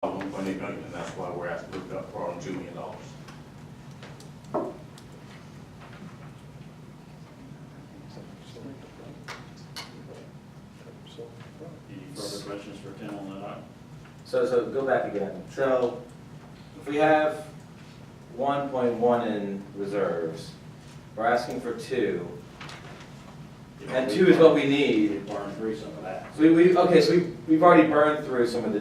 $1.8 million, and that's why we're asking to borrow $2 million. Any further questions for Tim on that item? So go back again. So if we have 1.1 in reserves, we're asking for 2, and 2 is what we need. Burn through some of that. So we've already burned through some of the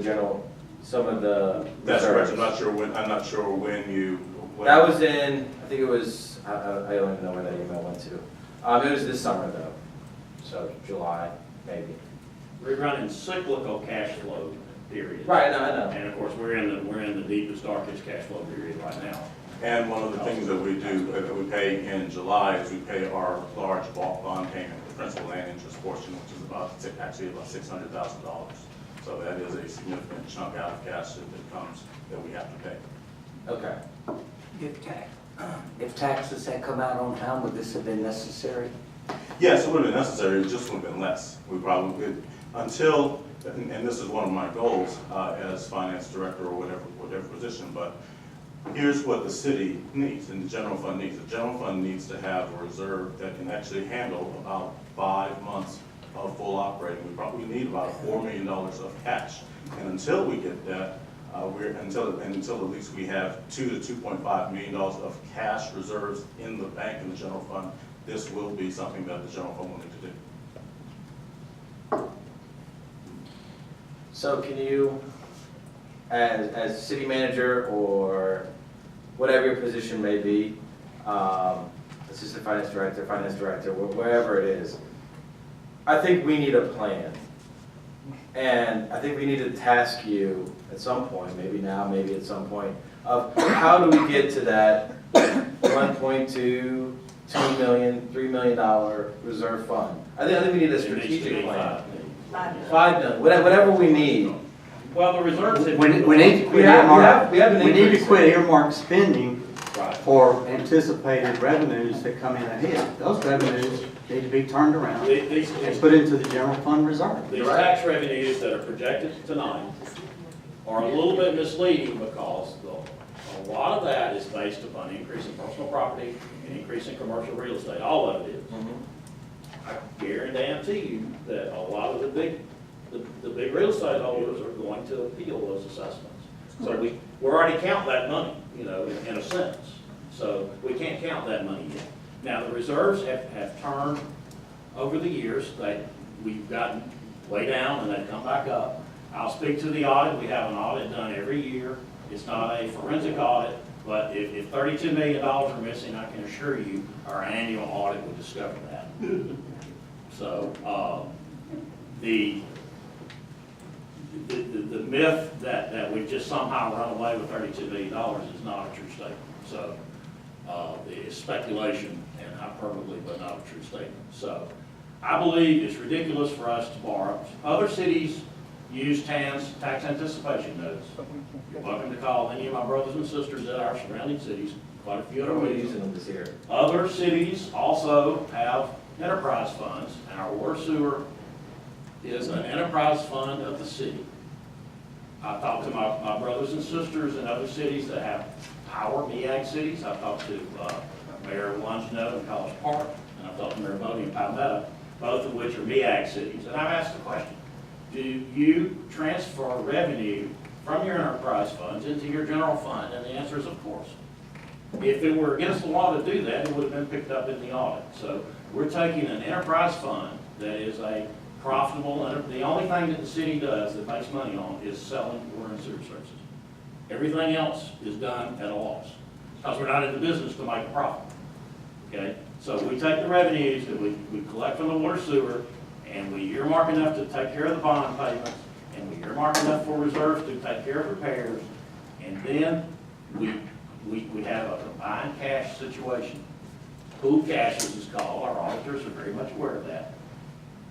That's correct. reserves. I'm not sure when you. That was in, I think it was, I don't even know where that email went to. It was this summer though, so July, maybe. We're running cyclical cash flow period. Right, I know. And of course, we're in the deepest, darkest cash flow period right now. And one of the things that we do, that we pay in July, is we pay our large bond payment, the principal and interest portion, which is about $600,000. So that is a significant chunk out of cash that comes, that we have to pay. Okay. If taxes had come out on time, would this have been necessary? Yes, it would have been necessary, it just would have been less. We probably could, until, and this is one of my goals as finance director or whatever position, but here's what the city needs and the general fund needs. The general fund needs to have a reserve that can actually handle about 5 months of full operating. We probably need about $4 million of cash. And until we get that, until at least we have $2 to $2.5 million of cash reserves in the bank and the general fund, this will be something that the general fund will need to do. So can you, as city manager or whatever your position may be, assistant finance director, wherever it is, I think we need a plan. And I think we need to task you at some point, maybe now, maybe at some point, of how do we get to that 1.2, $2 million, $3 million reserve fund. I think we need a It needs to be strategic plan. 5 million. 5 million, whatever we need. Well, the reserves. We need to quit We have an we need to increase quit there. earmark spending Right. for anticipated revenues that come in ahead. Those revenues need to be turned around These and put into the general fund reserve. These tax revenues that are projected tonight are a little bit misleading because a lot of that is based upon increase in personal property and increase in commercial real estate. All of it is. I guarantee you that a lot of the big real estate holders are going to appeal those assessments. So we're already counting that money, in a sense. So we can't count that money yet. Now, the reserves have turned over the years. We've gotten way down and they've come back up. I'll speak to the audit. We have an audit done every year. It's not a forensic audit, but if $32 million are missing, I can assure you our annual audit would discover that. So the myth that we've just somehow run away with $32 million is not a true statement. So it's speculation and hyperbole, but not a true statement. So I believe it's ridiculous for us to borrow. Other cities use TANs, tax anticipation notes. You're welcome to call any of my brothers and sisters at our surrounding cities. Quite a few of them We're are using them this year. Other cities also have enterprise funds, and our water sewer is an enterprise fund of the city. I talked to my brothers and sisters in other cities that have power, MEAG cities. I've talked to Mayor Longino in College Park, and I've talked to Mayor Bodie in Palmetto, both of which are MEAG cities. And I've asked the question, do you transfer revenue from your enterprise funds into your general fund? And the answer is of course. If it were against the law to do that, it would have been picked up in the audit. So we're taking an enterprise fund that is a profitable, the only thing that the city does that makes money on is selling water and sewer services. Everything else is done at a loss, because we're not in the business to make a profit. Okay? So we take the revenues that we collect from the water sewer, and we earmark enough to take care of the bond payments, and we earmark enough for reserves to take care of repairs, and then we have a combined cash situation. Pool cash, as it's called, our auditors are very much aware of that.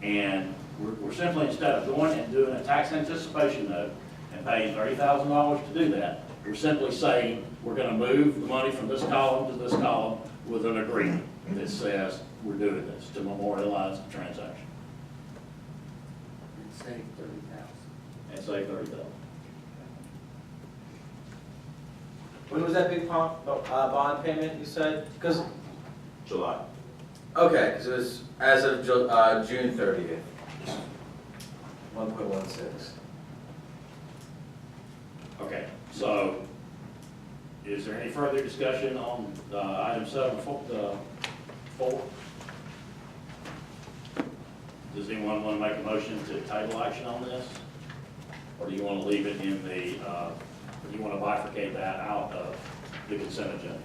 And we're simply, instead of going and doing a tax anticipation note and paying $30,000 to do that, we're simply saying we're going to move the money from this column to this column with an agreement that says we're doing this to memorialize the transaction. Say 30,000. And save $30,000. When was that big bond payment, you said? Because, July. okay, because it was as of June 30th. 1.16. Okay, so is there any further discussion on item 7.4? Does anyone want to make a motion to table action on this? Or do you want to leave it in the, or do you want to bifurcate that out of the consent agenda?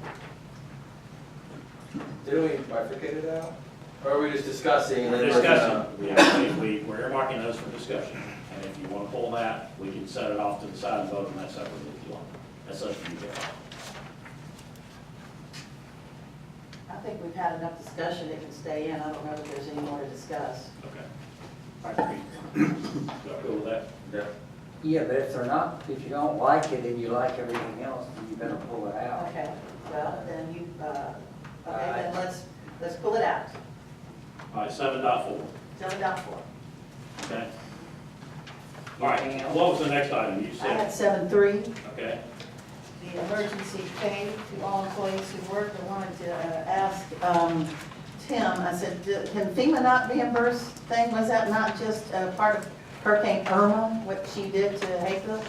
Didn't we bifurcate it out? Or are we just discussing? and then we're Discussion, gonna- we're earmarking those for discussion. And if you want to pull that, we can set it off to the side and vote on that separately if you want. That's up to you guys. I think we've had enough discussion, it can stay in, I don't know if there's any more to discuss. Okay. All right, y'all cool with that? Yeah. Yeah, but if they're not, if you don't like it and you like everything else, then you better pull it out. Okay, well, then you, okay, then let's pull it out. All right, 7.4, 7.4. okay? All right, what was the next item you I had said? 7.3, Okay, the emergency pay to all employees who work. I wanted to ask Tim, I said, can FEMA not reimburse thing? Was that not just part of Hurricane Irma, what she did to Hayfield?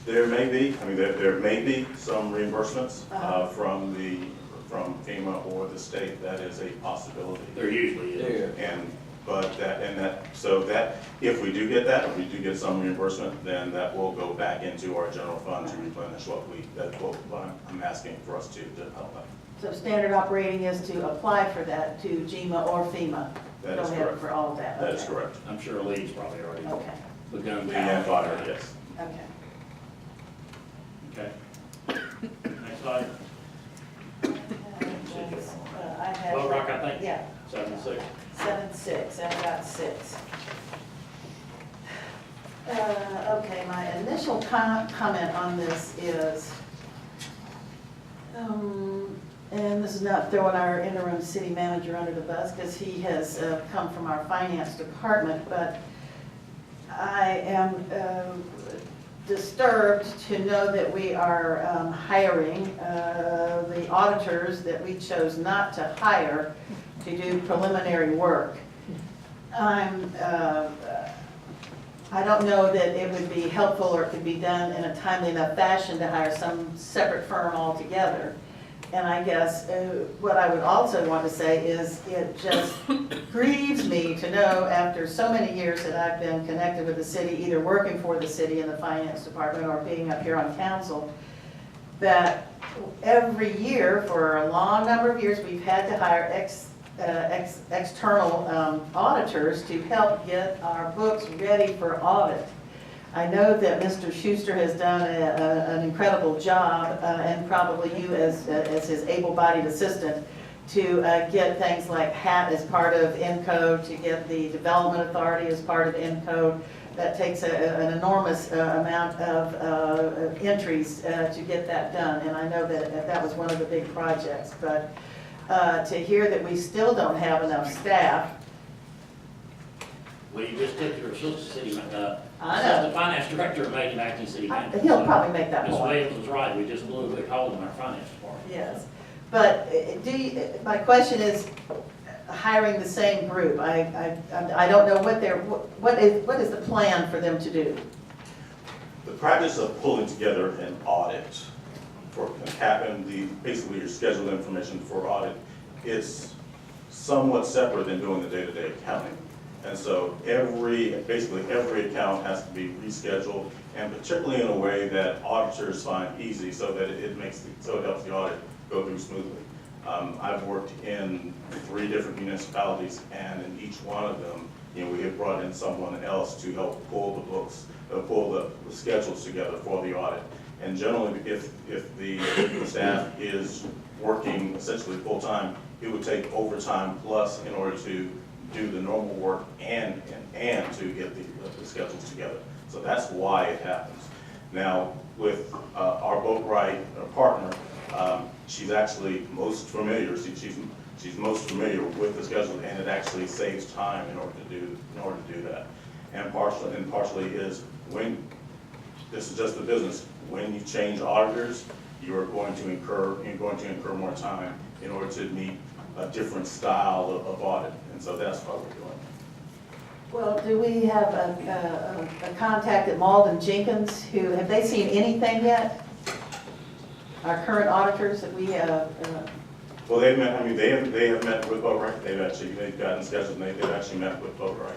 There may be, I mean, there may be some reimbursements Uh-huh. from FEMA or the state. That is a possibility. there usually is. Yeah. So that, if we do get that, if we do get some reimbursement, then that will go back into our general fund to replenish that's what I'm asking for us to help them. So standard operating is to apply for that to GMA or FEMA? That is Don't have it correct. for all of that? That is Okay. correct. I'm sure Lee's probably already Okay, begun. The and fire, yes. okay. Okay. Next item, I had. Boat Rock, I think? Yeah, 7.6. 7.6, I've got 6. Okay, my initial comment on this is, and this is not throwing our interim city manager under the bus, because he has come from our finance department, but I am disturbed to know that we are hiring the auditors that we chose not to hire to do preliminary work. I don't know that it would be helpful or it could be done in a timely enough fashion to hire some separate firm altogether. And I guess what I would also want to say is it just grieves me to know after so many years that I've been connected with the city, either working for the city in the finance department or being up here on council, that every year for a long number of years, we've had to hire external auditors to help get our books ready for audit. I know that Mr. Schuster has done an incredible job, and probably you as his able-bodied assistant, to get things like HAT as part of ENCODE, to get the Development Authority as part of ENCODE. That takes an enormous amount of entries to get that done, and I know that that was one of the big projects. But to hear that we still don't have enough staff. Well, you just took your assistant city, I know. assistant finance director and made him acting city manager. He'll probably make that Ms. point. Williams was right, we just blew a big hole in our finance department. Yes, but my question is, hiring the same group, I don't know what is the plan for them to do? The practice of pulling together an audit for basically your scheduled information for audit, is somewhat separate than doing the day-to-day accounting. And so basically every account has to be rescheduled, and particularly in a way that auditors find easy, so that it helps the audit go through smoothly. I've worked in 3 different municipalities, and in each one of them, we have brought in someone else to help pull the books, pull the schedules together for the audit. And generally, if the staff is working essentially full-time, it would take overtime plus in order to do the normal work and to get the schedules together. So that's why it happens. Now, with our Boatwright partner, she's actually most familiar. She's most familiar with the schedule, and it actually saves time in order to do that. And partially is when this is just the business. When you change auditors, you're going to incur more time in order to meet a different style of audit, and so that's what we're doing. Well, do we have a contact at Malden Jenkins who, have they seen anything yet? Our current auditors that we have, Well, they've met, I mean, they have met with Boatright, they've gotten scheduled, and they've actually met with Boatright.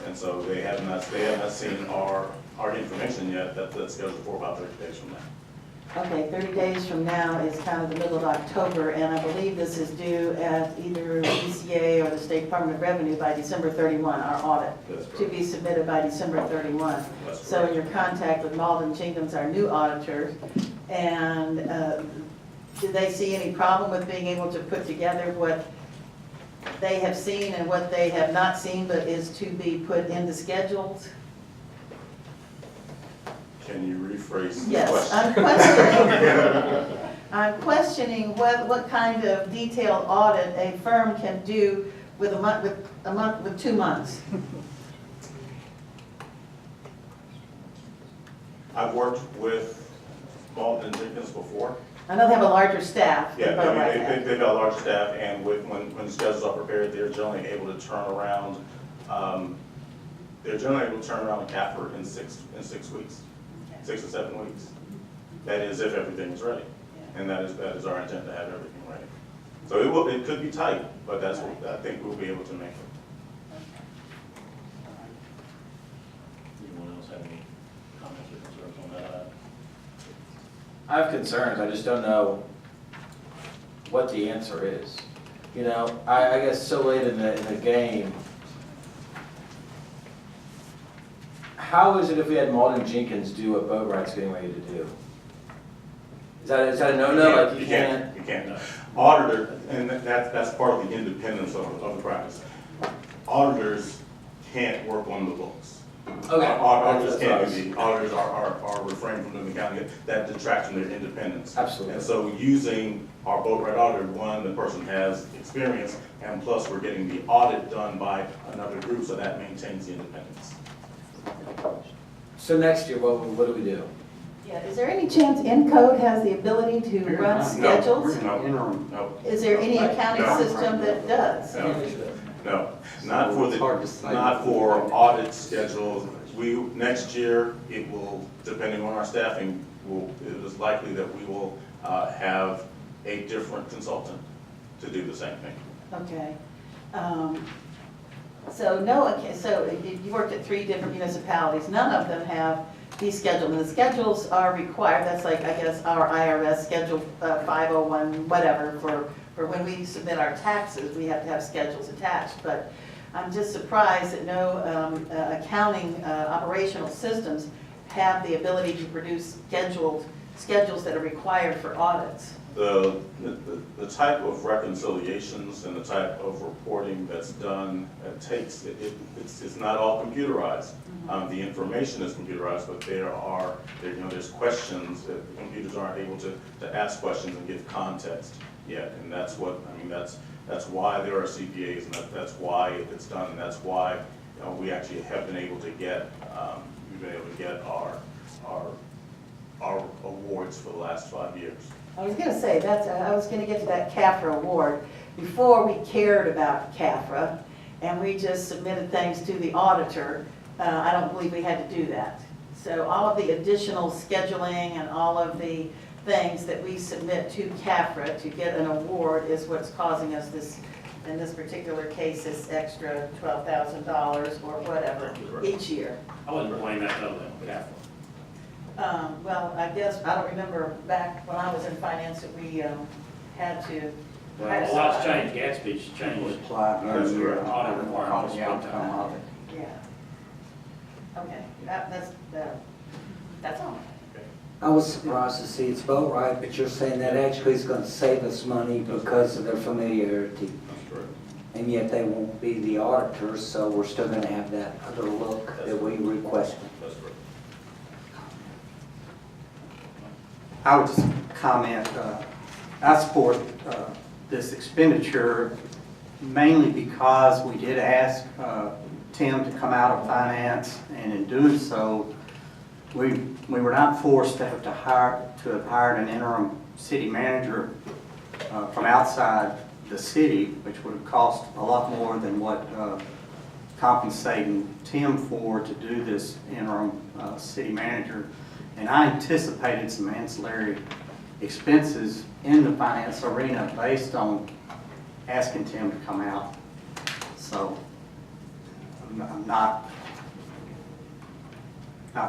And so they have not seen our information yet, that's scheduled for about 30 days from now. okay, 30 days from now is kind of the middle of October, and I believe this is due at either ECA or the State Department of Revenue by December 31, our audit, That's to correct. be submitted by December 31. That's So in correct. your contact with Malden Jenkins, our new auditor, and do they see any problem with being able to put together what they have seen and what they have not seen but is to be put into schedules? Can you rephrase the Yes, question? I'm questioning what kind of detailed audit a firm can do with with 2 months. I've worked with Malden and Jenkins before. I know they have a larger staff Yeah, than Boatright I mean, has. they've got a large staff, and when schedules are prepared, they're generally able to turn around, a CAFR in 6 weeks, 6 to 7 weeks. That is if everything is ready, and that is our intent to have everything ready. So it could be tight, but that's what I think we'll be able to make it. Anyone else have any comments or concerns on that? I have concerns, I just don't know what the answer is. You know, I guess so late in the game, how is it if we had Malden Jenkins do what Boatright's getting ready to do? Is that a no-no, like you can't? You can't. Auditor, and that's part of the independence of the practice. Auditors can't work on the books. Okay. Auditors can't That's do the, auditors are refrained from doing the accounting, that detracts from their independence. Absolutely. And so using our Boatright auditor, one, the person has experience, and plus we're getting the audit done by another group, so that maintains the independence. So next year, what do we do? Yeah, is there any chance Encode has the ability to run schedules? No. Interim. No, Is there any accounting No. system that does? no, not for It's hard to say. not for audit schedules. Next year, it will, depending on our staffing, it is likely that we will have a different consultant to do the same thing. Okay. So you worked at 3 different municipalities, none of them have these schedules, and the schedules are required, that's like, I guess, our IRS Schedule 501, whatever, for when we submit our taxes, we have to have schedules attached, but I'm just surprised that no accounting operational systems have the ability to produce schedules that are required for audits. The type of reconciliations and the type of reporting that's done, it's not all computerized. The information is computerized, but there's questions that the computers aren't able to ask questions and give context yet, and that's why there are CPAs, and that's why it's done, and that's why we actually have been able to get our awards for the last 5 years. I was going to say, I was going to get to that CAFRA award. Before we cared about CAFRA, and we just submitted things to the auditor, I don't believe we had to do that. So all of the additional scheduling and all of the things that we submit to CAFRA to get an award is what's causing us this, in this particular case, this extra $12,000 or whatever each year. I wouldn't blame that though, then, Well, I guess, I don't remember back when I was in finance that we had to. A lot's changed, Gatsby's changed. Apply That's again, correct. Audit requirements. the outcome of it. Yeah. Okay, that's all. I was surprised to see it's Boatright, but you're saying that actually is going to save us money because of their familiarity. That's correct. And yet they won't be the auditors, so we're still going to have that other look that we requested. That's correct. I would just comment, I support this expenditure mainly because we did ask Tim to come out of finance, and in doing so, we we were not forced to have hired an interim city manager from outside the city, which would have cost a lot more than what compensating Tim for to do this interim city manager. And I anticipated some ancillary expenses in the finance arena based on asking Tim to come out. So I'm not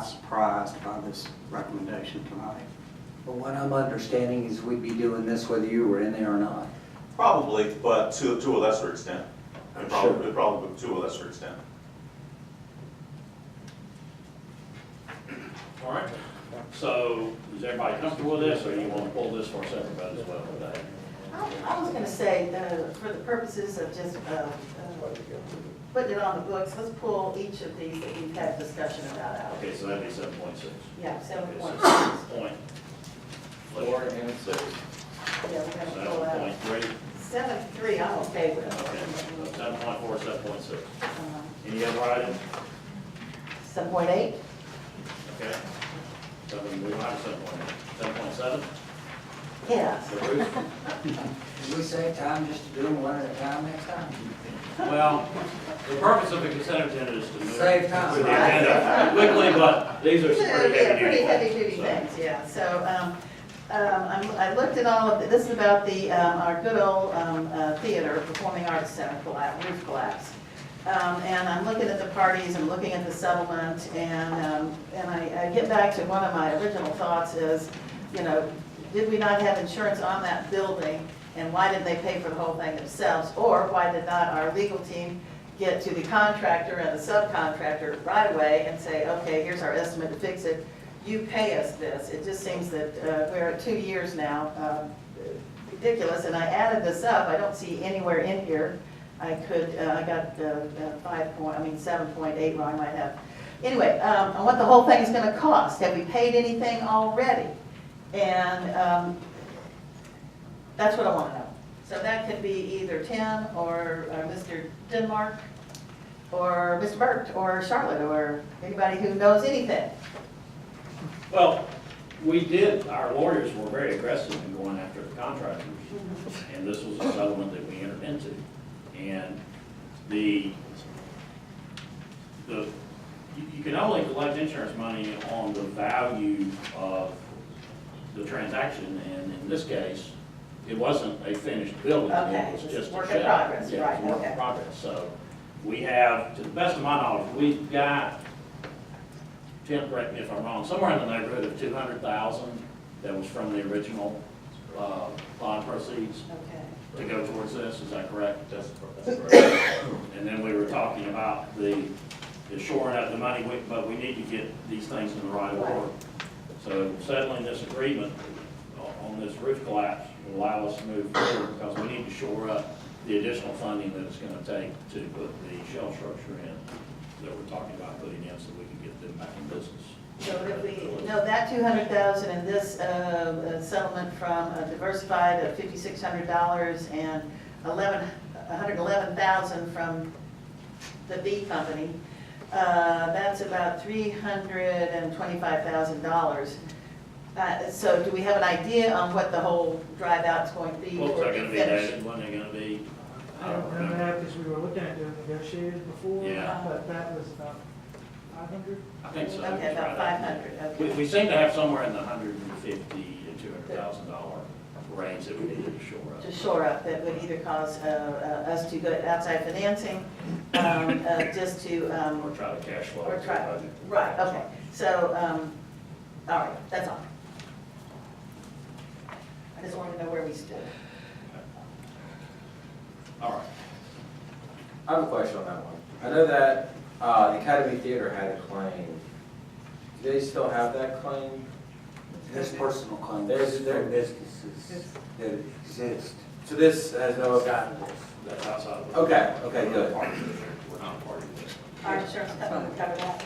surprised by this recommendation tonight. But what I'm understanding is we'd be doing this whether you were in there or not. Probably, but to a lesser extent. I'm Probably to a lesser extent. All right, so is everybody comfortable with this, or you want to pull this for a separate vote as well today? I was gonna say, for the purposes of just putting it on the books, let's pull each of these that we've had discussion about out. Okay, so that'd be 7.6. Yeah, 7.6. Point. 4 and 6. Yeah, we're gonna pull out. 7.3. 7.3, I'm okay with. Okay, 7.4, 7.6. Um, Any other items? 7.8, Okay. We don't have 7.8. 7.7? yes. The roof? Did we save time just to do them one at a time next time? Well, the purpose of the consent agenda is to move Save time. through the agenda quickly, but these are some pretty Yeah, pretty heavy heavy-duty duty things, yeah. So I looked at all of, this is about the, our good old theater, Performing Arts Center collapse, roof collapse. And I'm looking at the parties, I'm looking at the settlement, and I get back to one of my original thoughts is, you know, did we not have insurance on that building, and why did they pay for the whole thing themselves? Or why did not our legal team get to the contractor and the subcontractor right away and say, okay, here's our estimate to fix it, you pay us this? It just seems that we're at 2 years now, ridiculous, and I added this up, I don't see anywhere in here. I got 7.8 wrong, I might have. Anyway, on what the whole thing is gonna cost, have we paid anything already? And that's what I wanna know. So that could be either Tim or Mr. Denmark, or Mr. Burt, or Charlotte, or anybody who knows anything. Well, we did, our lawyers were very aggressive in going after the contractors, and this was a settlement that we entered into. And you can only collect insurance money on the value of the transaction, and in this case, it wasn't a finished building, Okay, it was it's just a work shell. in progress, Yeah, right, it's work okay. in progress. So we have, to the best of my knowledge, we've got, Tim, correct me if I'm wrong, somewhere in the neighborhood of 200,000 that was from the original bond proceeds Okay. to go towards this, is that correct? That's correct. And then we were talking about the shoring up the money, but we need to get these things in the right order. So settling this agreement on this roof collapse will allow us to move forward, because we need to shore up the additional funding that it's gonna take to put the shell structure in that we're talking about putting in, so we can get them back in business. So if we, no, that 200,000 and this settlement from Diversified of $5,600 and 111,000 from the B company, that's about $325,000. So do we have an idea on what the whole drive out's going to be What was before that we gonna be, finish? David? Wasn't it gonna be? I don't remember that because we were looking at doing negotiated before, Yeah. but that was about 500. I think so. Okay, about 500, okay. We seem to have somewhere in the $150,000 to $200,000 range that we needed to shore up. To shore up, that would either cause us to go outside financing, just to, Or try to cash flow. or try, the budget. right, okay. So, all right, that's all. I just wanted to know where we stood. All right. I have a question on that one. I know that the Academy Theater had a claim. Do they still have that claim? There's personal claims There's- from businesses that exist. So this has no gotten. That's outside of. Okay, okay, good. We're not a party to this. Our insurance company would cover that?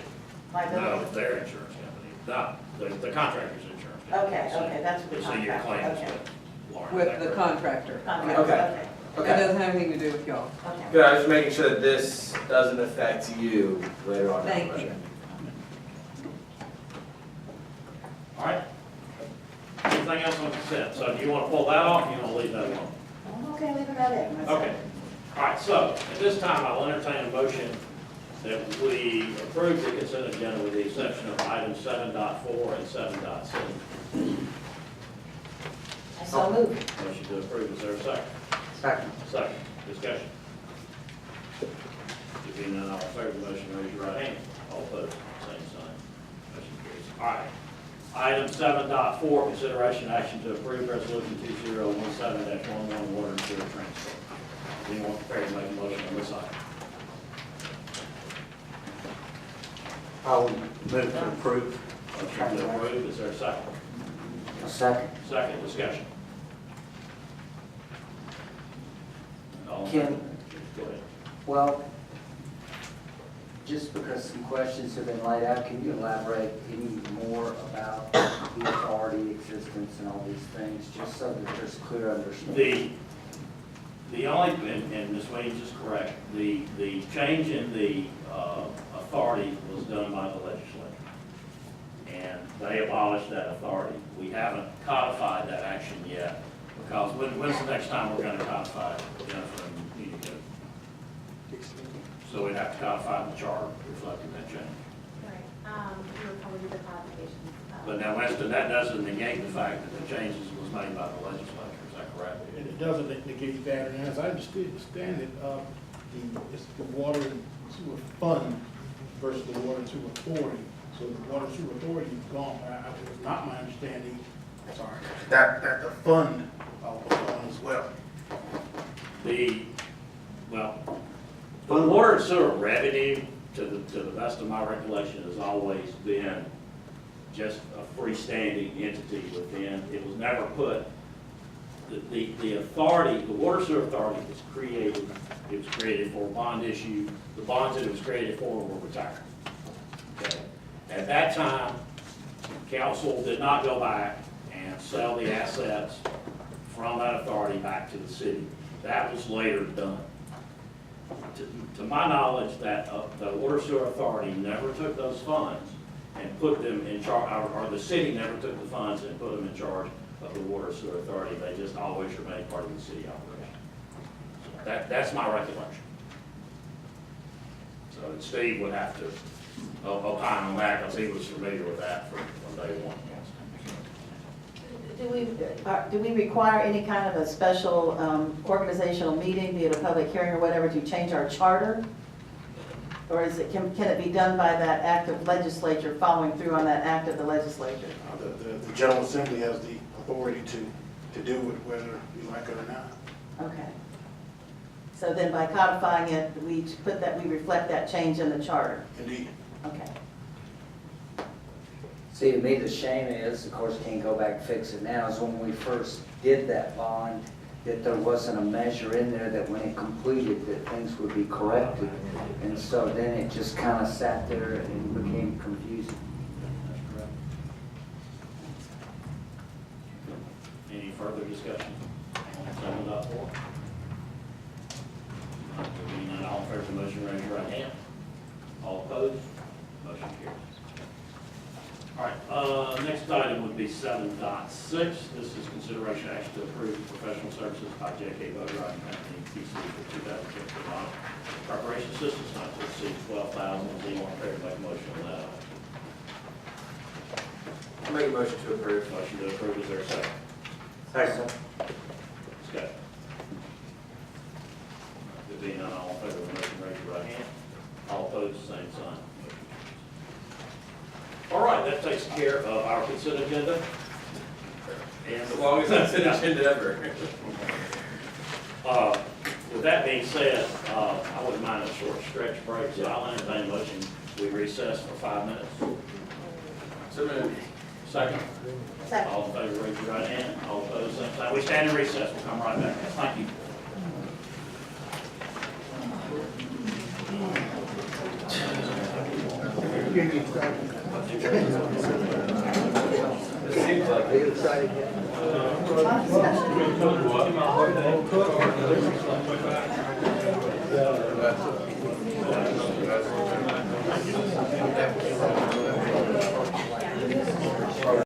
No, Liability? their insurance company, no, the contractor's insurance company. Okay, okay, that's what the So your contract, claim is okay. with Lauren. With is the that correct? contractor. Contract, Okay. okay, It Okay. doesn't have anything to do with y'all. okay. Good, I was just making sure that this doesn't affect you later on. down the Thank road. you. everything else on consent. So do you want to pull that off, or you want to leave that alone? I'm okay leaving that in. myself. Okay. All right, so at this time, I'll entertain a motion that we approve the consent agenda with the exception of items 7.4 and 7.6. I so move. Motion to approve, is there a second? Second. Second, discussion. If being none, all in favor of the motion, raise your right hand. All opposed, same sign. Motion carries. All right. Item 7.4, consideration action to approve resolution 2017-11 water and sewer transfer. Is anyone prepared to make a motion on this item? I will move to approve. Motion to approve, is there a second? A second. Second, discussion. All in Ken? favor? Go ahead. Well, just because some questions have been laid out, can you elaborate any more about the authority existence and all these things, just so that there's clear understanding? The only, and Ms. Williams is correct, the change in the authority was done by the legislature. And they abolished that authority. We haven't codified that action yet, because when's the next time we're gonna codify it, Jennifer, and you go? So we'd have to codify the charter reflecting that change. Right, we would probably do the codifications. But now, Winston, that doesn't negate the fact that the changes was made by the legislature, is that correct? And it doesn't negate that, and as I understand it, it's the water and sewer fund versus the water and sewer authority. So the water and sewer authority is gone. It was not my understanding, sorry, that the fund was gone as well. The water and sewer revenue, to the best of my recollection, has always been just a freestanding entity within. It was never put, the authority, the water sewer authority was created, it was created for a bond issue. The bonds that it was created for were retired. Okay. At that time, council did not go back and sell the assets from that authority back to the city. That was later done. To my knowledge, that the water sewer authority never took those funds and put them in charge, or the city never took the funds and put them in charge of the water sewer authority. They just always remained part of the city operation. So that's my recollection. So Steve would have to opine on that, because he was familiar with that from day one. Do we require any kind of a special organizational meeting, be it a public hearing or whatever, to change our charter? Or is it, can it be done by that act of legislature, following through on that act of the legislature? The General Assembly has the authority to do it whether you like it or not. Okay. So then by codifying it, we reflect that change in the charter? Indeed. Okay. See, to me, the shame is, of course, can't go back and fix it now, is when we first did that bond, that there wasn't a measure in there that when it completed, that things would be corrected. And so then it just kind of sat there and became confusing. That's correct. Any further discussion on 7.4? Being none, all in favor of the motion, raise your right hand. All opposed? Motion carries. All right, next item would be 7.6. This is consideration action to approve professional services by J.K. Boatright and Company, PC for 2015 model preparation systems not to exceed $12,000. Is anyone prepared to make a motion on that? I'll make a motion to approve. Motion to approve, is there a second? Second. Discussion. There being none, all in favor of the motion, raise your right hand. All opposed, same sign. All right, that takes care of our consent agenda. And As long as that's an agenda ever. With that being said, I wouldn't mind a short stretch break, so I'll entertain a motion. We recess for 5 minutes. So moved. Second. Second. All in favor, raise your right hand. All opposed, same sign. We stand in recess. We'll come right back. Thank you. It seems like it.